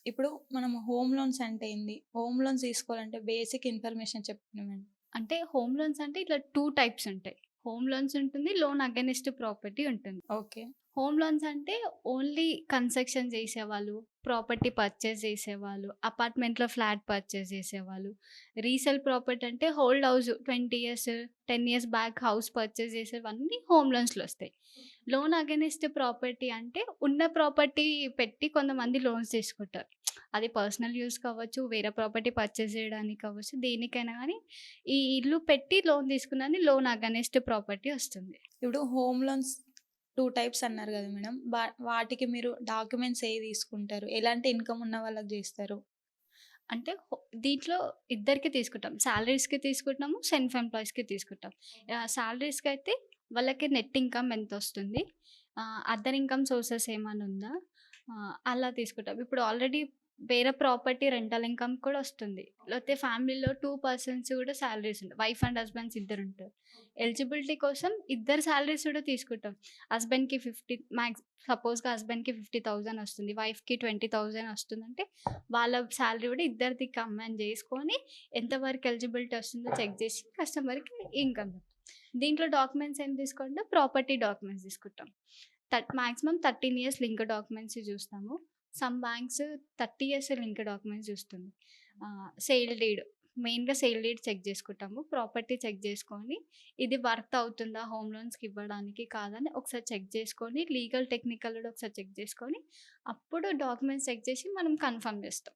ఇప్పుడు మనం home loans అంటే ఏంది? హోమ్ లోన్స్ తీసుకోవాలంటే బేసిక్ ఇన్ఫర్మేషన్ చెప్పండి. అంటే హోమ్ లోన్స్ అంటే ఇట్లా 2 టైప్స్ ఉంటాయి. హోమ్ లోన్స్ ఉంటుంది. లోన్ అగైన్స్ట్ ప్రాపర్టీ ఉంటుంది. ఓకే. హోమ్ లోన్స్ అంటే ఓన్లీ కన్స్ట్రక్షన్ చేసేవాళ్ళు, ప్రాపర్టీ పర్చేస్ చేసేవాళ్ళు, అపార్ట్మెంట్‌లో ఫ్లాట్ పర్చేస్ చేసేవాళ్ళు. రీసేల్ ప్రాపర్టీ అంటే old house 20 years, 10 years back house purchase చేసేవన్నీ హోమ్ లోన్స్‌లో వస్తాయి. లోన్ అగైన్స్ట్ ప్రాపర్టీ అంటే ఉన్న ప్రాపర్టీ పెట్టి కొంతమంది లోన్స్ తీసుకుంటారు. అది పర్సనల్ యూజ్ కావచ్చు, వేరే ప్రాపర్టీ పర్చేస్ చేయడానికి కావచ్చు, దేనికైనా గానీ ఈ ఇల్లు పెట్టి లోన్ తీసుకున్నది లోన్ అగైన్స్ట్ ప్రాపర్టీ వస్తుంది. ఇప్పుడు హోమ్ లోన్స్ 2 టైప్స్ అన్నారు గదా మేడం. వాటికి మీరు డాక్యుమెంట్స్ ఏవి తీసుకుంటారు? ఎలాంటి ఇన్‌కమ్ ఉన్న వాళ్ళకి జేస్తారు? అంటే దీంట్లో ఇద్దరికి తీసుకుంటాం. సాలరీస్‌కి తీసుకుంటాము, సెల్ఫ్ ఎంప్లాయీస్‌కి తీసుకుంటాం. సాలరీస్‌కైతే వాళ్ళకి నెట్ ఇన్‌కమ్ ఎంతొస్తుంది? అదర్ ఇన్‌కమ్ సోర్సెస్ ఏమన్నా ఉందా? అలా తీసుకుంటాం. ఇప్పుడు ఆల్రెడీ వేరే ప్రాపర్టీ రెంటల్ ఇన్‌కమ్ కూడా వస్తుంది. లేకపోతే ఫ్యామిలీలో 2 పర్సన్స్ కూడా సాలరీస్ ఉంటాయి. వైఫ్ అండ్ హస్బాండ్స్ ఇద్దరుంటారు. ఎలిజిబిలిటీ కోసం ఇద్దరు సాలరీస్ కూడా తీసుకుంటాం. హస్బెండ్‌కి 50 సపోజ్‌గా హస్బెండ్‌కి 50,000 వస్తుంది. వైఫ్‌కి 20,000 వస్తుందంటే వాళ్ళ సాలరీ కూడా ఇద్దరిది కంబైన్ చేసుకొని ఎంతవరకు ఎలిజిబిలిటీ వస్తుందో చెక్ చేసి కస్టమర్‌కి ఇన్‌కమ్ చెప్తాం. దీంట్లో డాక్యుమెంట్స్ ఏం తీసుకుంటాం? ప్రాపర్టీ డాక్యుమెంట్స్ తీసుకుంటాం. మాక్సిమం 13 ఇయర్స్ లింక్ డాక్యుమెంట్స్ చూస్తాము. Some banks 30 years link documents చూస్తుంది. సేల్ డీడ్ మెయిన్‌గా సేల్ డీడ్ చెక్ చేసుకుంటాము. ప్రాపర్టీ చెక్ చేసుకొని ఇది వర్త్ అవుతుందా హోమ్ లోన్స్‌కి ఇవ్వడానికి కాదని ఒకసారి చెక్ చేసుకొని లీగల్, టెక్నికల్ కూడా ఒకసారి చెక్ చేసుకొని అప్పుడు డాక్యుమెంట్స్ చెక్ చేసి మనం కన్ఫర్మ్ చేస్తాం.